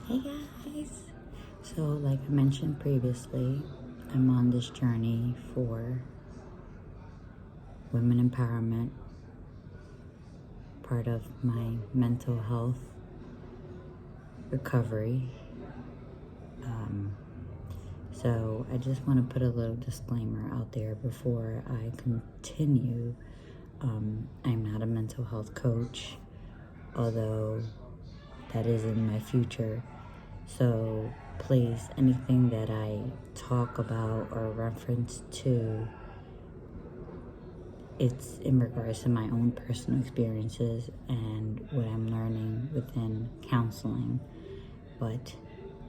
Hey guys! So, like I mentioned previously, I'm on this journey for women empowerment, part of my mental health recovery. So, I just want to put a little disclaimer out there before I continue. I'm not a mental health coach, although that is in my future. So please, anything that I talk about or reference to, it's in regards to my own personal experiences and what I'm learning within counseling. But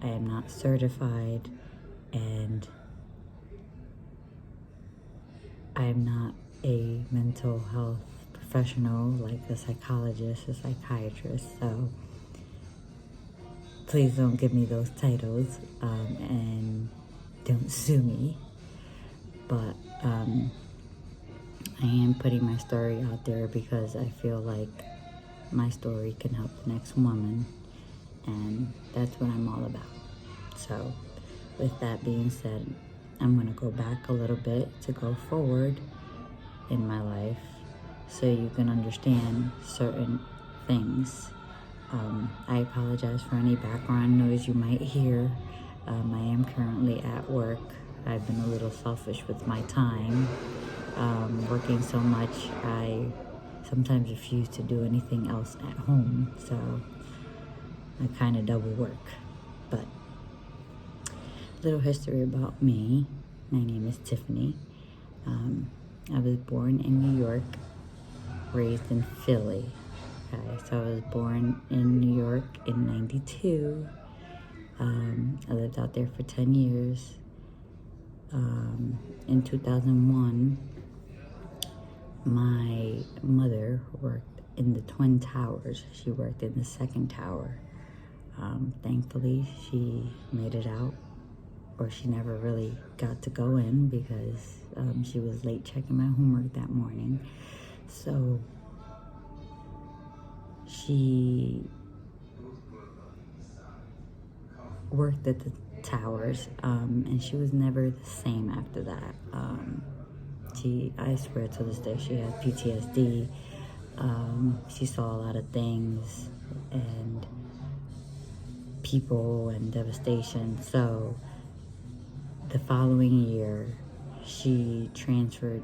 I am not certified, and I am not a mental health professional like a psychologist or psychiatrist. So please don't give me those titles, and don't sue me. But I am putting my story out there because I feel like my story can help the next woman, and that's what I'm all about. So, with that being said, I'm going to go back a little bit to go forward in my life so you can understand certain things. I apologize for any background noise you might hear. I am currently at work. I've been a little selfish with my time. Working so much, I sometimes refuse to do anything else at home, so I kind of double work. But a little history about me. My name is Tiffany. I was born in New York, raised in Philly. Okay, so I was born in New York in 92. I lived out there for 10 years. In 2001, my mother worked in the Twin Towers. She worked in the second tower. Thankfully, she made it out, or she never really got to go in because she was late checking my homework that morning. So she worked at the towers, and she was never the same after that. I swear to this day, she had PTSD. She saw a lot of things and people and devastation. So the following year, she transferred,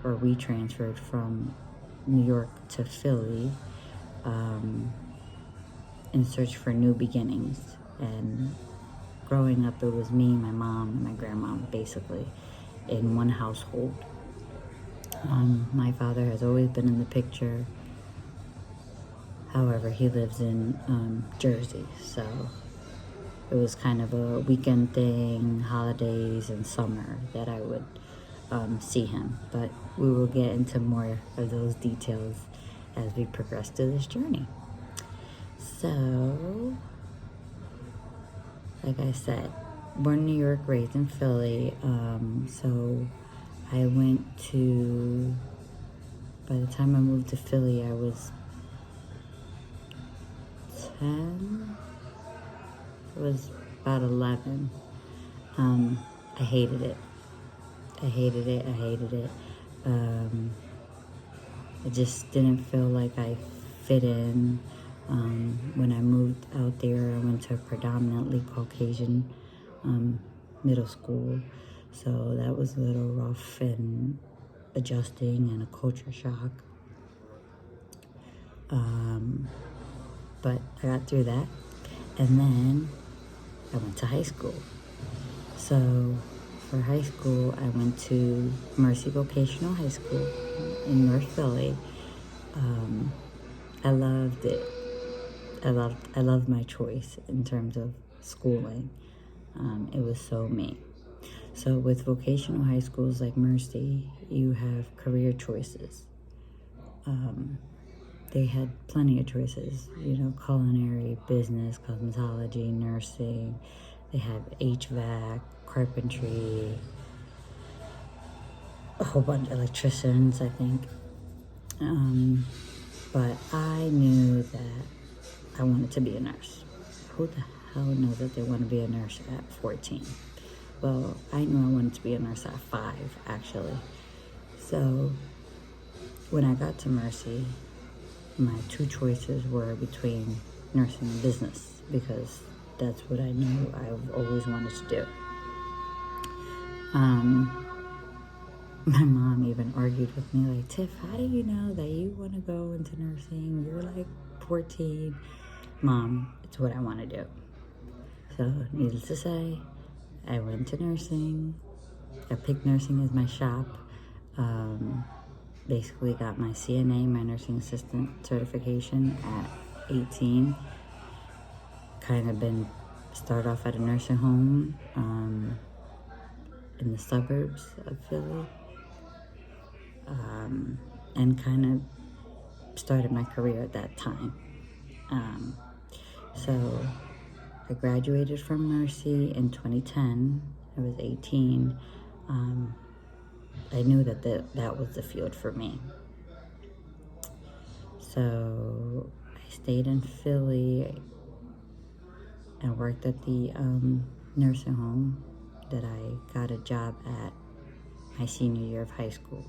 or we transferred from New York to Philly, in search for new beginnings. And growing up, it was me, my mom, and my grandma, basically, in one household. My father has always been in the picture. However, he lives in Jersey, so it was kind of a weekend thing, holidays and summer, that I would see him. But we will get into more of those details as we progress through this journey. So, like I said, born in New York, raised in Philly. So I went to, by the time I moved to Philly, I was 10. I was about 11. I hated it. I hated it. I just didn't feel like I fit in. When I moved out there, I went to a predominantly Caucasian middle school. So that was a little rough and adjusting and a culture shock. But I got through that. And then I went to high school. So for high school, I went to Mercy Vocational High School in North Philly. I loved it. I loved my choice in terms of schooling. It was so me. So with vocational high schools like Mercy, you have career choices. They had plenty of choices, culinary, business, cosmetology, nursing. They had HVAC, carpentry, a whole bunch of electricians, I think. But I knew that I wanted to be a nurse. Who the hell knows that they want to be a nurse at 14? Well, I knew I wanted to be a nurse at 5, actually. So when I got to Mercy, my two choices were between nursing and business, because that's what I knew I've always wanted to do. My mom even argued with me, like, Tiff, how do you know that you want to go into nursing? You're like 14. Mom, it's what I want to do. So, needless to say, I went to nursing. I picked nursing as my shop. Basically got my CNA, my nursing assistant certification at 18. Kind of been, start off at a nursing home in the suburbs of Philly. And kind of started my career at that time. So I graduated from Mercy in 2010. I was 18. I knew that that was the field for me. So I stayed in Philly and worked at the nursing home that I got a job at my senior year of high school.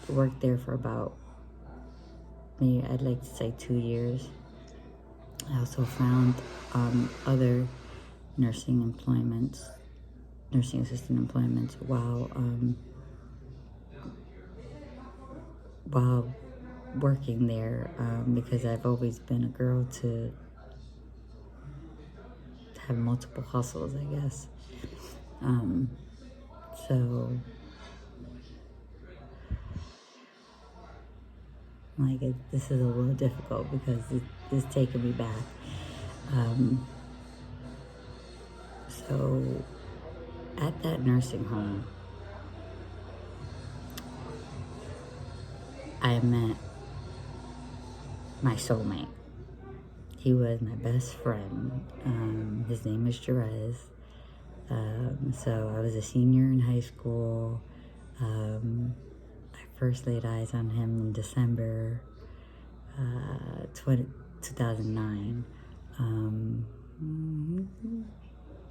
I worked there for about, maybe I'd like to say 2 years. I also found other nursing employments, nursing assistant employments while working there, because I've always been a girl to have multiple hustles, I guess. So like this is a little difficult because it's taking me back. So at that nursing home, I met my soulmate. He was my best friend. His name is Jerez. So I was a senior in high school. I first laid eyes on him in December 2009.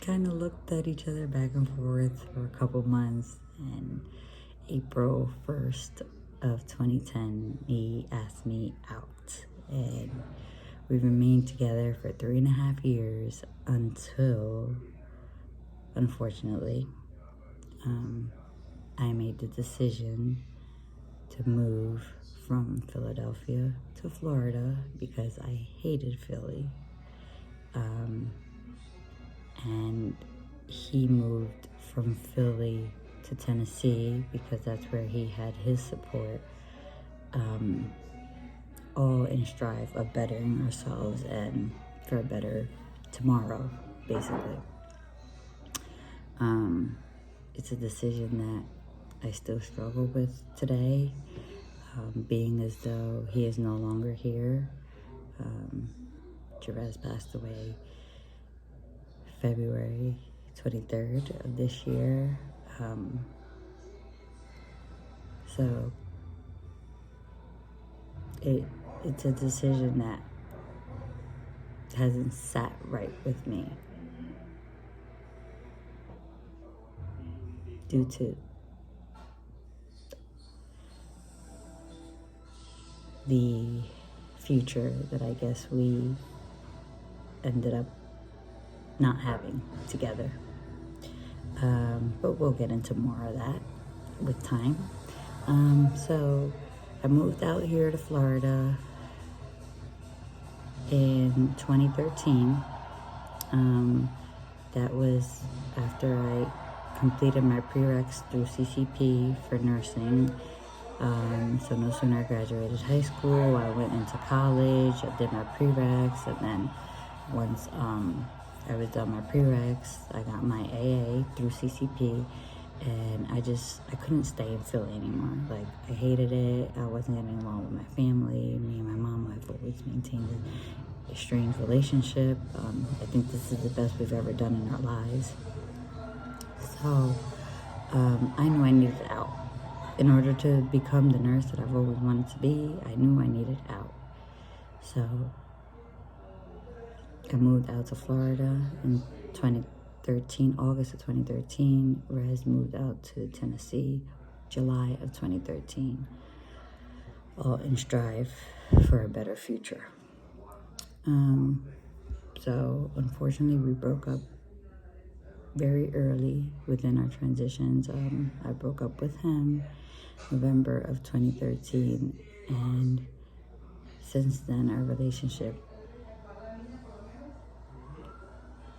Kind of looked at each other back and forth for a couple months, and April 1st of 2010, he asked me out, and we remained together for 3.5 years until, unfortunately, I made the decision to move from Philadelphia to Florida because I hated Philly. And he moved from Philly to Tennessee because that's where he had his support, all in strive of bettering ourselves and for a better tomorrow, basically. It's a decision that I still struggle with today, being as though he is no longer here. Jerez passed away February 23rd of this year. So it's a decision that hasn't sat right with me due to the future that I guess we ended up not having together. But we'll get into more of that with time. So I moved out here to Florida in 2013. That was after I completed my prereqs through CCP for nursing. So no sooner I graduated high school, I went into college, I did my prereqs, and then once I was done my prereqs, I got my AA through CCP, and I couldn't stay in Philly anymore. Like, I hated it. I wasn't getting along with my family. Me and my mom have always maintained a strange relationship. I think this is the best we've ever done in our lives. So I knew I needed out. In order to become the nurse that I've always wanted to be, I knew I needed out. So I moved out to Florida in 2013, August of 2013. Rez moved out to Tennessee, July of 2013. All in strive for a better future. So unfortunately, we broke up very early within our transitions. I broke up with him November of 2013, and since then our relationship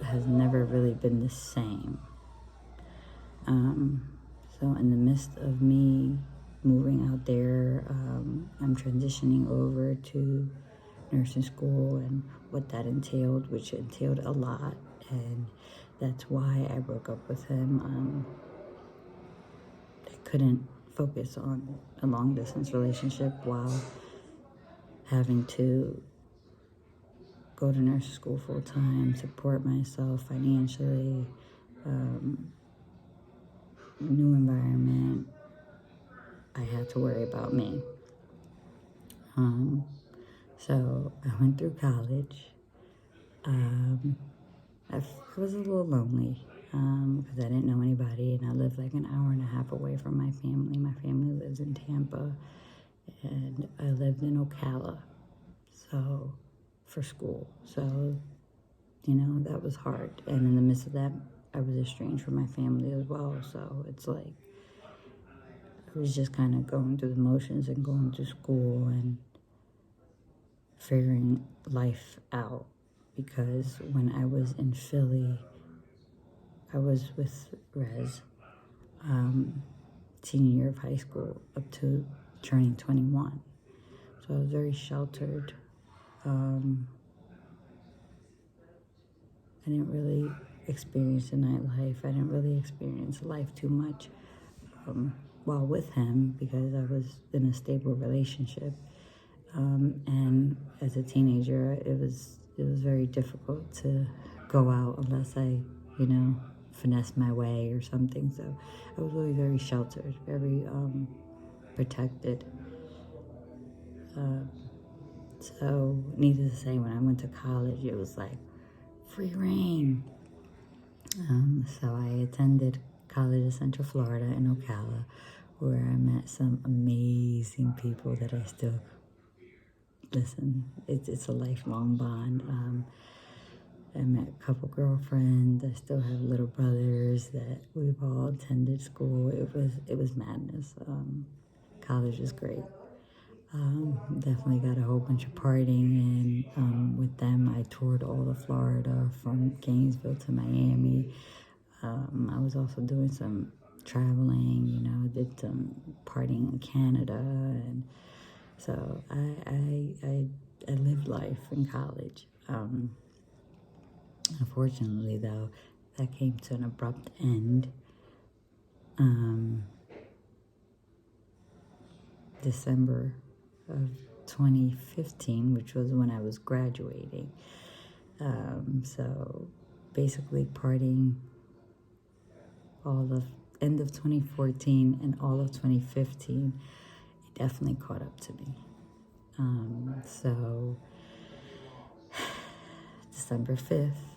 has never really been the same. So in the midst of me moving out there, I'm transitioning over to nursing school and what that entailed, which entailed a lot, and that's why I broke up with him. I couldn't focus on a long distance relationship while having to go to nursing school full time, support myself financially, new environment. I had to worry about me. So I went through college. I was a little lonely because I didn't know anybody, and I lived like an hour and a half away from my family. My family lives in Tampa, and I lived in Ocala, so for school. So, that was hard. And in the midst of that, I was estranged from my family as well. So it's like I was just kind of going through the motions and going to school and figuring life out. Because when I was in Philly, I was with Rez, senior year of high school, up to turning 21. So I was very sheltered. I didn't really experience the nightlife. I didn't really experience life too much while with him because I was in a stable relationship. And as a teenager, it was very difficult to go out unless I, finesse my way or something. So I was really very sheltered, very protected. So needless to say, when I went to college, it was like free reign. So I attended college in Central Florida in Ocala, where I met some amazing people that I still listen. It's a lifelong bond. I met a couple girlfriends. I still have little brothers that we've all attended school. It was madness. College is great. Definitely got a whole bunch of partying, and with them I toured all of Florida from Gainesville to Miami. I was also doing some traveling, did some partying in Canada, and so I lived life in college. Unfortunately, though, that came to an abrupt end. December of 2015, which was when I was graduating. So basically partying all of end of 2014 and all of 2015, it definitely caught up to me. So December 5th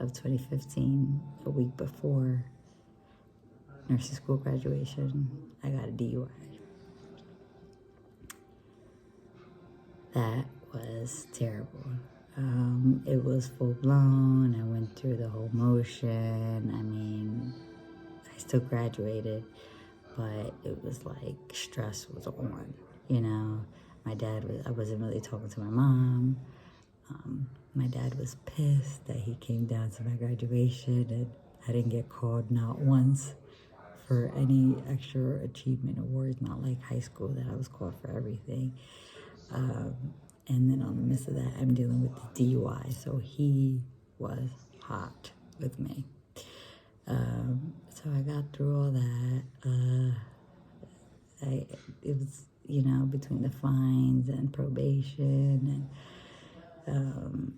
of 2015, a week before nursing school graduation, I got a DUI. That was terrible. It was full blown. I went through the whole motion. I mean, I still graduated, but it was like stress was on, I wasn't really talking to my mom. My dad was pissed that he came down to my graduation and I didn't get called not once for any extra achievement awards, not like high school that I was called for everything. And then on the midst of that, I'm dealing with the DUI. So he was hot with me. So I got through all that. It was, between the fines and probation and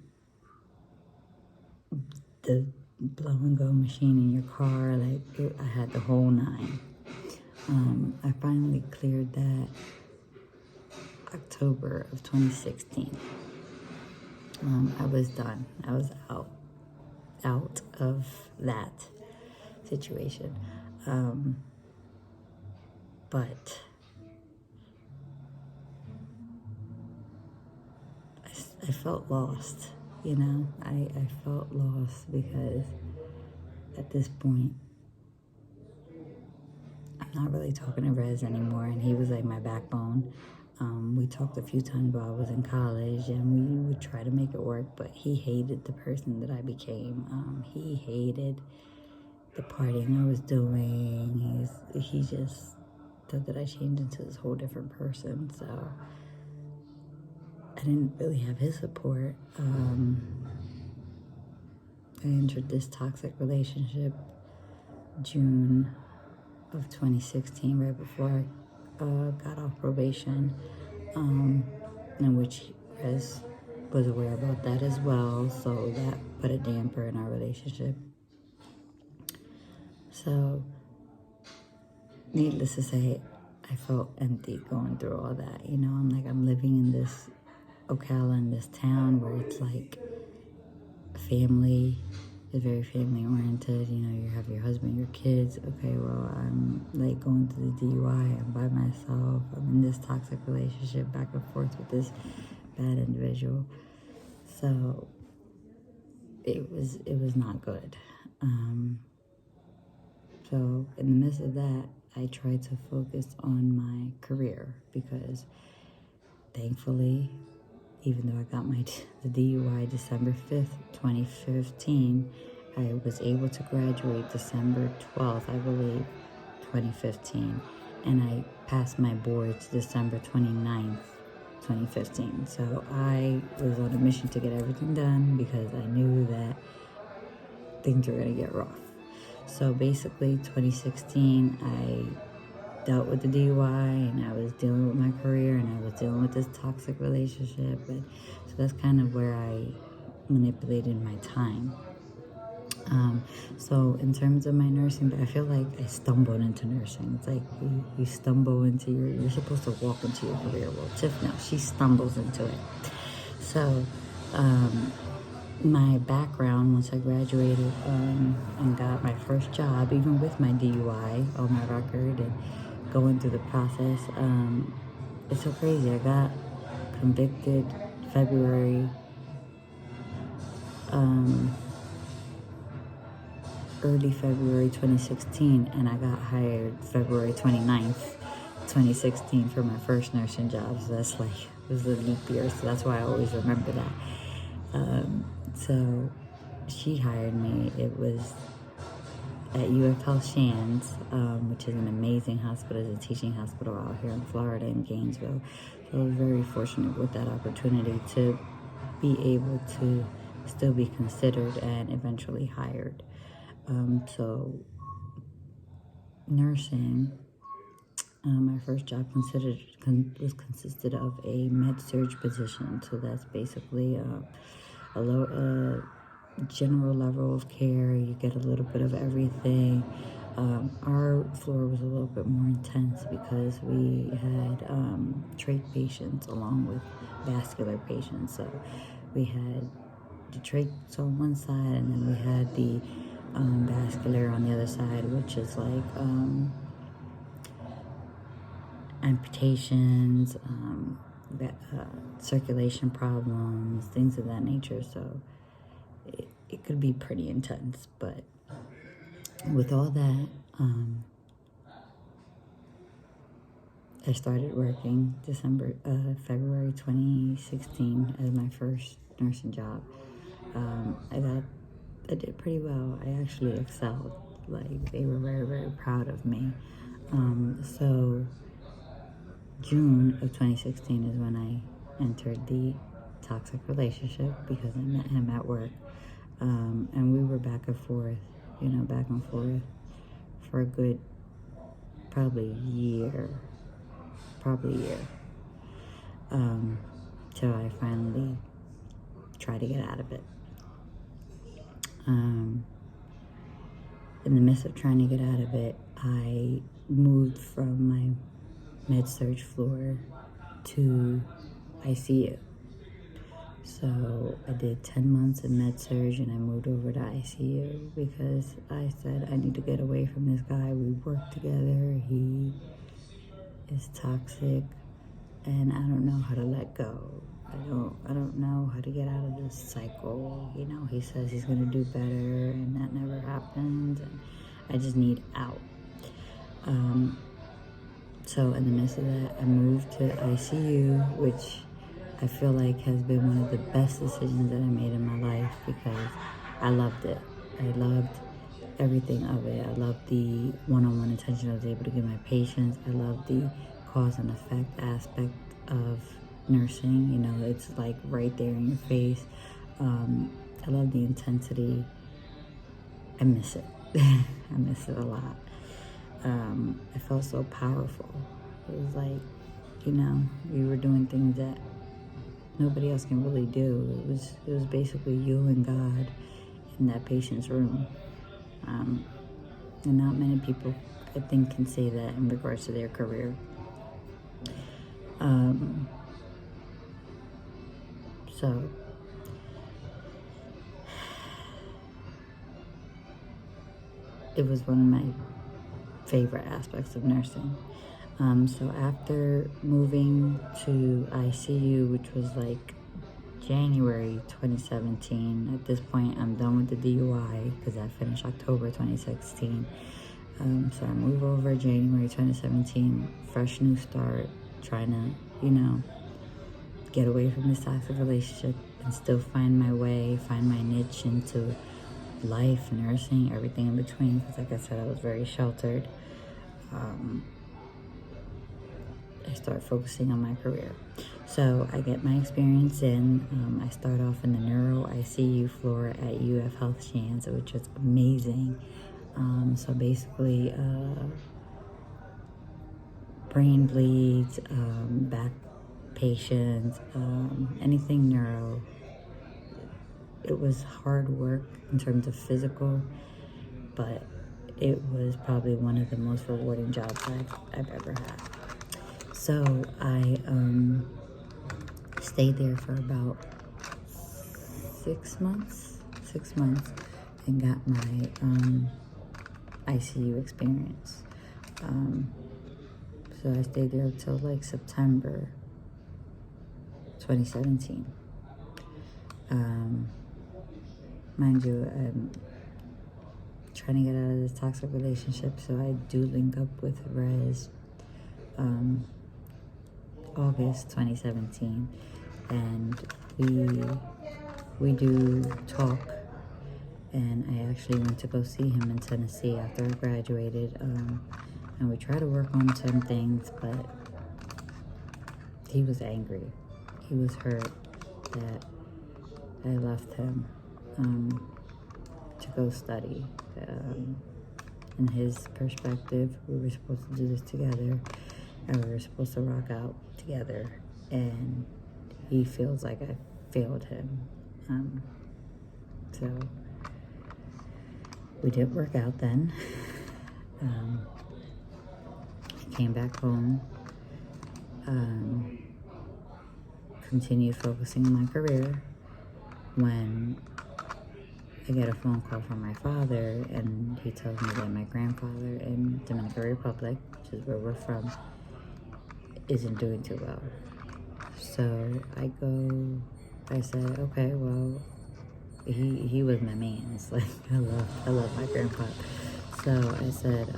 the blow and go machine in your car. I had the whole nine. I finally cleared that October of 2016. I was done. I was out of that situation. But I felt lost, you know? I felt lost because at this point, I'm not really talking to Rez anymore, and he was like my backbone. We talked a few times while I was in college, and we would try to make it work, but he hated the person that I became. He hated the partying I was doing. He just thought that I changed into this whole different person, so I didn't really have his support. I entered this toxic relationship June of 2016, right before I got off probation, in which Rez was aware about that as well, so that put a damper in our relationship. So, needless to say, I felt empty going through all that. You know, I'm living in this Ocala, in this town where it's like family is very family oriented. You know, you have your husband, your kids. Okay, well, I'm like going through the DUI. I'm by myself. I'm in this toxic relationship back and forth with this bad individual. So it was not good. So in the midst of that, I tried to focus on my career because thankfully, even though I got the DUI December 5th, 2015, I was able to graduate December 12th, I believe, 2015. And I passed my boards December 29th, 2015. So I was on a mission to get everything done because I knew that things were going to get rough. So basically, 2016, I dealt with the DUI, and I was dealing with my career, and I was dealing with this toxic relationship. And so that's kind of where I manipulated my time. So in terms of my nursing, I feel like I stumbled into nursing. It's like you stumble into you're supposed to walk into your career. Well, Tiff, no, she stumbles into it. So, my background, once I graduated and got my first job, even with my DUI on my record and going through the process, it's so crazy. I got convicted early February 2016, and I got hired February 29th, 2016 for my first nursing job. So that's like, it was a leap year, so that's why I always remember that. So she hired me. It was at UF Health Shands, which is an amazing hospital. It's a teaching hospital out here in Florida, in Gainesville. So I was very fortunate with that opportunity to be able to still be considered and eventually hired. So nursing, my first job consisted of a med-surg position. So that's basically a low general level of care. You get a little bit of everything. Our floor was a little bit more intense because we had trach patients along with vascular patients. So we had the trachs on one side, and then we had the vascular on the other side, which is like amputations, circulation problems, things of that nature. So it could be pretty intense, but with all that, I started working February 2016 as my first nursing job. I did pretty well. I actually excelled. Like, they were very, very proud of me. So June of 2016 is when I entered the toxic relationship because I met him at work. And we were back and forth for a good, probably a year. Till I finally tried to get out of it. In the midst of trying to get out of it, I moved from my med-surg floor to ICU. So I did 10 months in med surg and I moved over to ICU because I said I need to get away from this guy. We work together. He is toxic and I don't know how to let go. I don't know how to get out of this cycle. You know, he says he's gonna do better and that never happens, and I just need out. So in the midst of that, I moved to ICU, which I feel like has been one of the best decisions that I made in my life because I loved it. I loved everything of it. I loved the one-on-one attention I was able to give my patients. I loved the cause and effect aspect of nursing. You know, it's like right there in your face. I love the intensity. I miss it. I miss it a lot. I felt so powerful. It was like, you know, we were doing things that nobody else can really do. It was basically you and God in that patient's room. And not many people, I think, can say that in regards to their career. So it was one of my favorite aspects of nursing. So after moving to ICU, which was like January 2017, at this point I'm done with the DUI because I finished October 2016. So I move over January 2017, fresh new start, trying to, you know, get away from this toxic relationship and still find my way, find my niche into life, nursing, everything in between, because like I said, I was very sheltered. I start focusing on my career. So I get my experience in. I start off in the neuro ICU floor at UF Health Shands, which was amazing. So basically, brain bleeds, back patients, anything neuro. It was hard work in terms of physical, but it was probably one of the most rewarding jobs I've ever had. So I stayed there for about 6 months, and got my ICU experience. So I stayed there until like September 2017. Mind you, I'm trying to get out of this toxic relationship, so I do link up with Rez August 2017, and we do talk, and I actually went to go see him in Tennessee after I graduated, and we try to work on some things, but he was angry. He was hurt that I left him to go study. In his perspective, we were supposed to do this together, and we were supposed to rock out together, and he feels like I failed him. So we didn't work out then. I came back home, continued focusing on my career, when I get a phone call from my father, and he tells me that my grandfather in Dominican Republic, which is where we're from, isn't doing too well. So I said, okay, well, he was my man. It's like, I love my grandpa. So I said,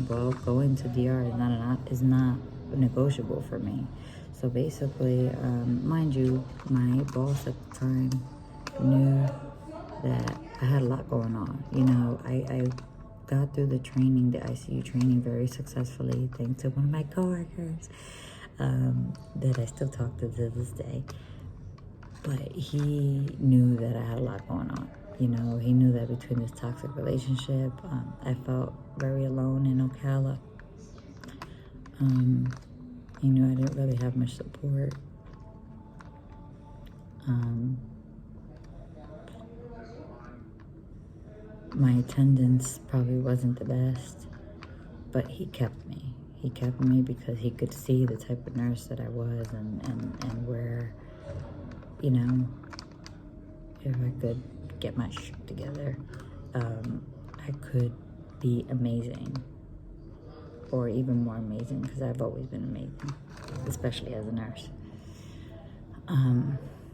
well, going to DR is not negotiable for me. So basically, mind you, my boss at the time knew that I had a lot going on. You know, I got through the training, the ICU training, very successfully, thanks to one of my coworkers that I still talk to this day. But he knew that I had a lot going on. You know, he knew that between this toxic relationship, I felt very alone in Ocala. He knew I didn't really have much support. My attendance probably wasn't the best, but he kept me. He kept me because he could see the type of nurse that I was, and where, you know, if I could get my shit together, I could be amazing, or even more amazing, because I've always been amazing, especially as a nurse.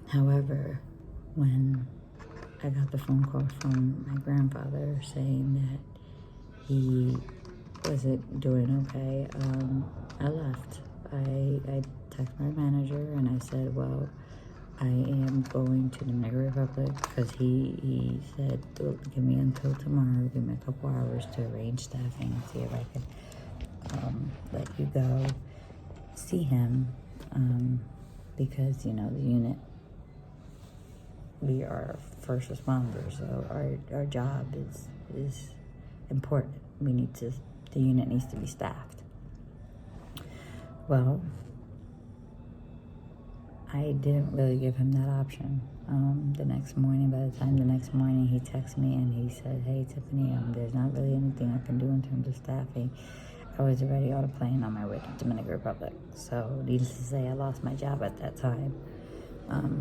However, when I got the phone call from my grandfather saying that he wasn't doing okay, I left. I texted my manager and I said, well, I am going to the Dominican Republic, because he said, give me until tomorrow, give me a couple hours to arrange staffing and see if I can let you go see him, because, you know, the unit, we are first responders, so our job is important. The unit needs to be staffed. Well, I didn't really give him that option. The next morning, he texted me and he said, hey, Tiffany, there's not really anything I can do in terms of staffing. I was already on a plane on my way to Dominican Republic. So, needless to say, I lost my job at that time,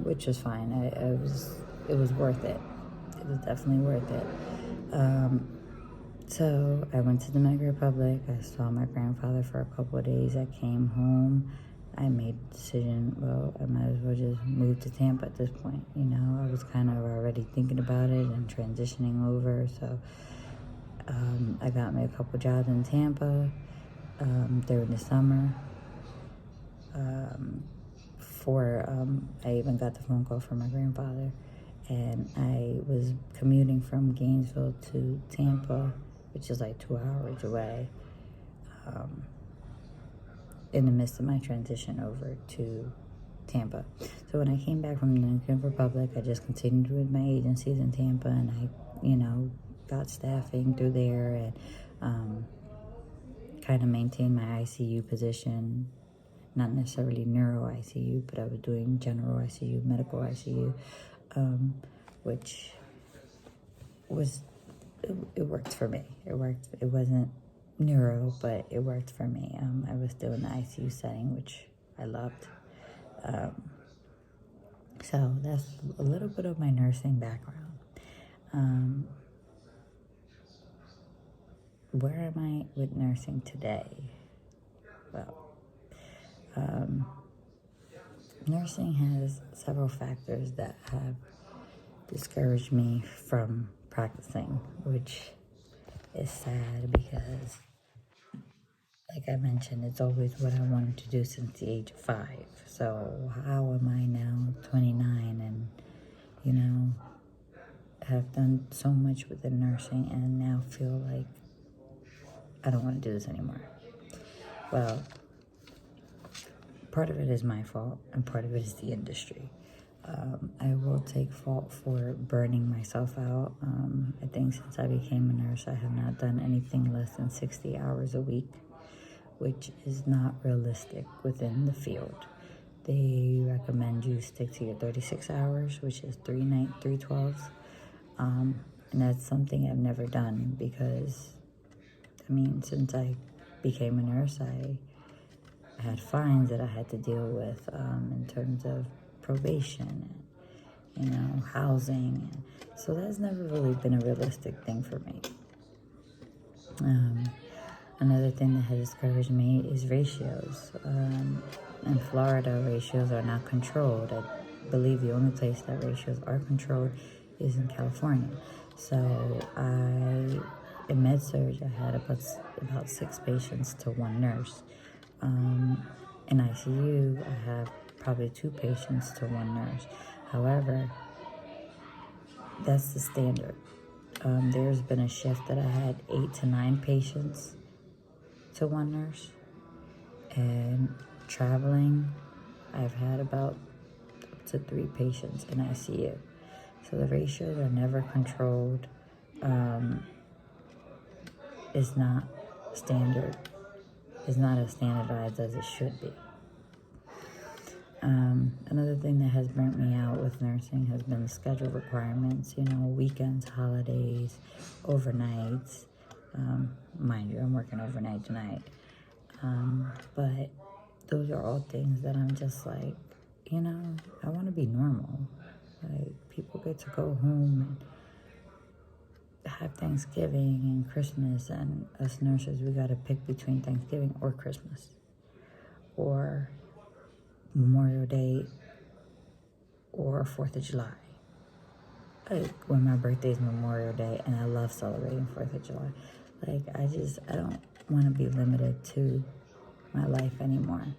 which was fine. It was worth it. It was definitely worth it. So, I went to Dominican Republic. I saw my grandfather for a couple of days. I came home. I made the decision, well, I might as well just move to Tampa at this point. You know, I was kind of already thinking about it and transitioning over. So, I got me a couple jobs in Tampa during the summer. I even got the phone call from my grandfather, and I was commuting from Gainesville to Tampa, which is like 2 hours away, in the midst of my transition over to Tampa. So when I came back from the Dominican Republic, I just continued with my agencies in Tampa, and I, you know, got staffing through there, and kind of maintained my ICU position. Not necessarily neuro ICU, but I was doing general ICU, medical ICU, which was, it worked for me. It worked. It wasn't neuro, but it worked for me. I was still in the ICU setting, which I loved. So that's a little bit of my nursing background. Where am I with nursing today? Well, nursing has several factors that have discouraged me from practicing, which is sad because, like I mentioned, it's always what I wanted to do since the age of 5. So how am I now 29 and, you know, have done so much within nursing and now feel like I don't want to do this anymore? Well, part of it is my fault and part of it is the industry. I will take fault for burning myself out. I think since I became a nurse, I have not done anything less than 60 hours a week, which is not realistic within the field. They recommend you stick to your 36 hours, which is 3 12s. And that's something I've never done because, I mean, since I became a nurse, I had fines that I had to deal with in terms of probation and, you know, housing. So that's never really been a realistic thing for me. Another thing that has discouraged me is ratios. In Florida, ratios are not controlled. I believe the only place that ratios are controlled is in California. So in med-surg, I had about 6 patients to 1 nurse. In ICU, I have probably 2 patients to 1 nurse. However, that's the standard. There's been a shift that I had 8 to 9 patients to 1 nurse. And traveling, I've had about up to 3 patients in ICU. So the ratios are never controlled. It's not standard. It's not as standardized as it should be. Another thing that has burnt me out with nursing has been the schedule requirements, you know, weekends, holidays, overnights. Mind you, I'm working overnight tonight. But those are all things that I'm just like, you know, I want to be normal. Like, people get to go home and have Thanksgiving and Christmas, and us nurses, we gotta pick between Thanksgiving or Christmas or Memorial Day or 4th of July. Like, when my birthday is Memorial Day, and I love celebrating 4th of July. Like, I don't want to be limited to my life anymore.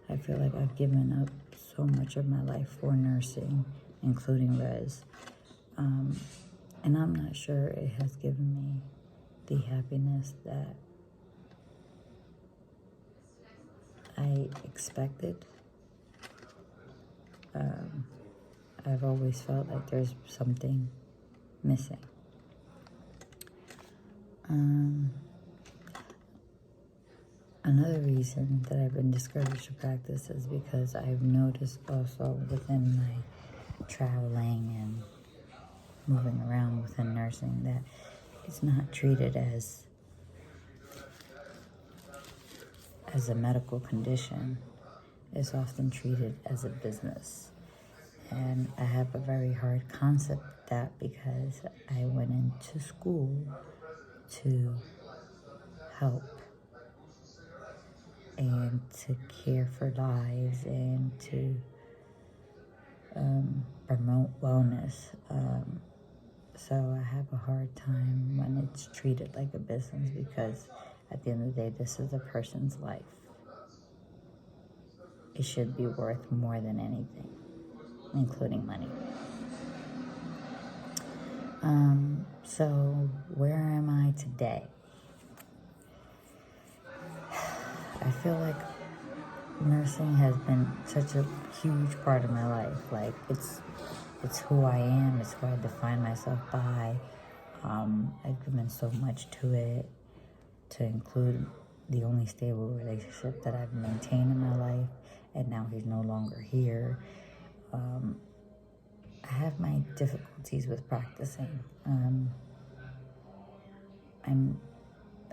I feel like I've given up so much of my life for nursing, including res. And I'm not sure it has given me the happiness that I expected. I've always felt like there's something missing. Another reason that I've been discouraged to practice is because I've noticed also within my traveling and moving around within nursing that it's not treated as a medical condition. It's often treated as a business. And I have a very hard concept with that because I went into school to help and to care for lives and to promote wellness. So I have a hard time when it's treated like a business, because at the end of the day, this is a person's life. It should be worth more than anything, including money. So where am I today? I feel like nursing has been such a huge part of my life. Like, it's who I am. It's who I define myself by. I've given so much to it, to include the only stable relationship that I've maintained in my life, and now he's no longer here. I have my difficulties with practicing.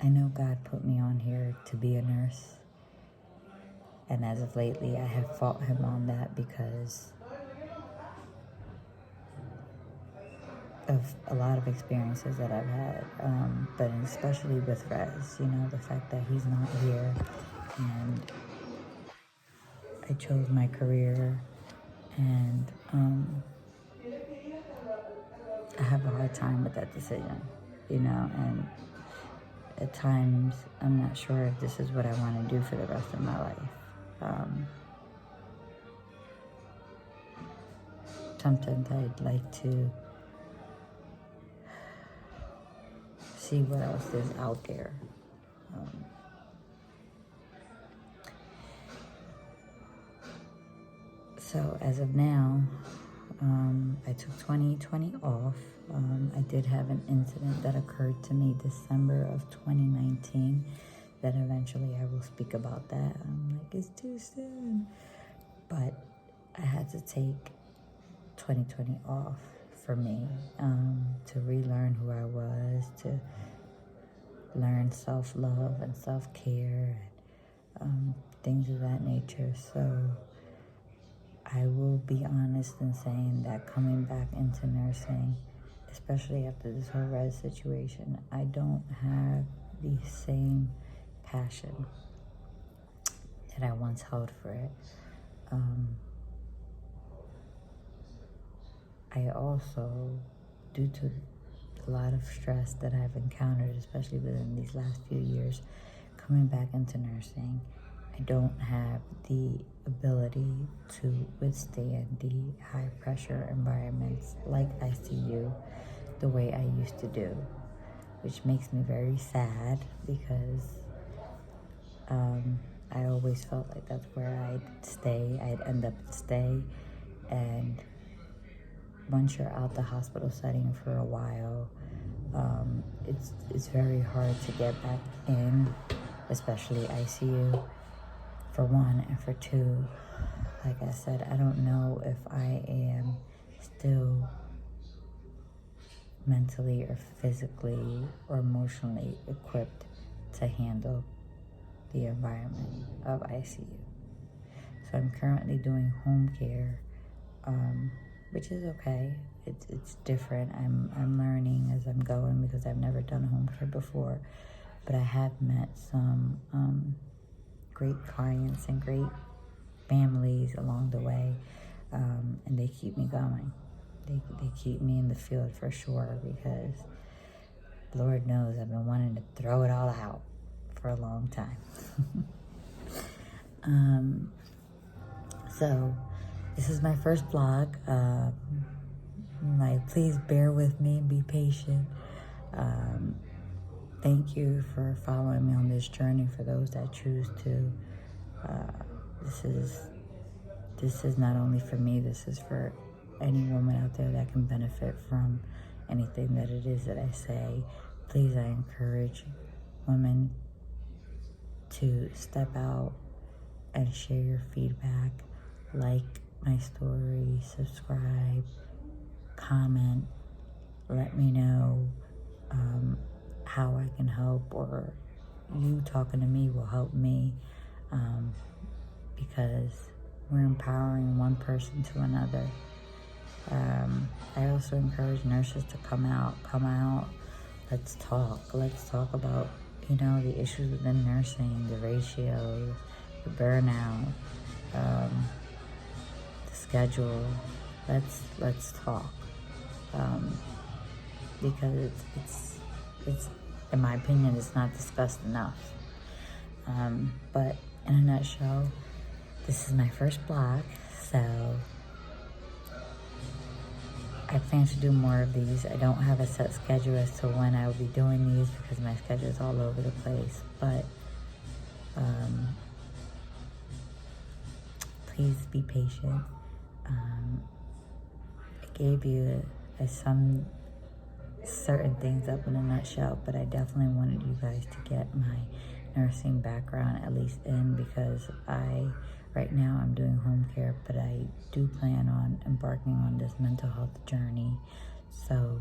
I know God put me on here to be a nurse, and as of lately, I have fought him on that because of a lot of experiences that I've had, but especially with Rez, the fact that he's not here, and I chose my career, and I have a hard time with that decision, and at times I'm not sure if this is what I want to do for the rest of my life. Sometimes I'd like to see what else is out there. So as of now, I took 2020 off. I did have an incident that occurred to me December of 2019 that eventually I will speak about that. I'm like, it's too soon. But I had to take 2020 off for me, to relearn who I was, to learn self-love and self-care, and things of that nature. So I will be honest in saying that coming back into nursing, especially after this whole Rez situation, I don't have the same passion that I once held for it. I also, due to a lot of stress that I've encountered, especially within these last few years, coming back into nursing, I don't have the ability to withstand the high pressure environments like ICU the way I used to do, which makes me very sad because I always felt like that's where I'd end up stay. And once you're out the hospital setting for a while, it's very hard to get back in, especially ICU, for one, and for two, like I said, I don't know if I am still mentally or physically or emotionally equipped to handle the environment of ICU. So I'm currently doing home care, which is okay. It's different. I'm learning as I'm going because I've never done home care before, but I have met some great clients and great families along the way, and they keep me going. They keep me in the field for sure, because Lord knows I've been wanting to throw it all out for a long time. So this is my first vlog. Please bear with me and be patient. Thank you for following me on this journey. For those that choose to, this is not only for me. This is for any woman out there that can benefit from anything that it is that I say. Please, I encourage women to step out and share your feedback, like my story, subscribe, comment, let me know how I can help, or you talking to me will help me, because we're empowering one person to another. I also encourage nurses to come out, let's talk about, the issues within nursing, the ratios, the burnout, the schedule. Let's talk, because it's in my opinion, it's not discussed enough. But in a nutshell, this is my first vlog, so I plan to do more of these. I don't have a set schedule as to when I will be doing these, because my schedule is all over the place, but please be patient. I gave you some certain things up in a nutshell, but I definitely wanted you guys to get my nursing background at least in, because right now I'm doing home care, but I do plan on embarking on this mental health journey, so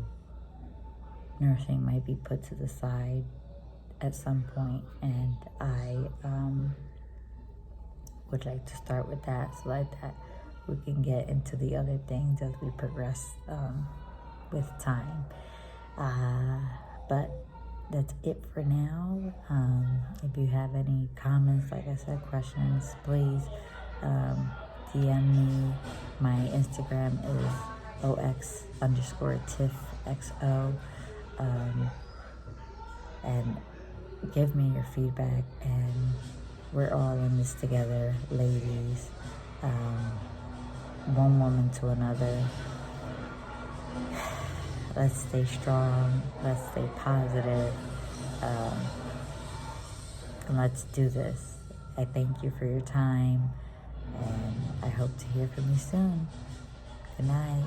nursing might be put to the side at some point, and I would like to start with that, so that we can get into the other things as we progress with time. But that's it for now. If you have any comments, like I said, questions, please DM me. My Instagram is ox_tiffxo, and give me your feedback, and we're all in this together, ladies. One woman to another. Let's stay strong, let's stay positive, and let's do this. I thank you for your time, and I hope to hear from you soon. Good night.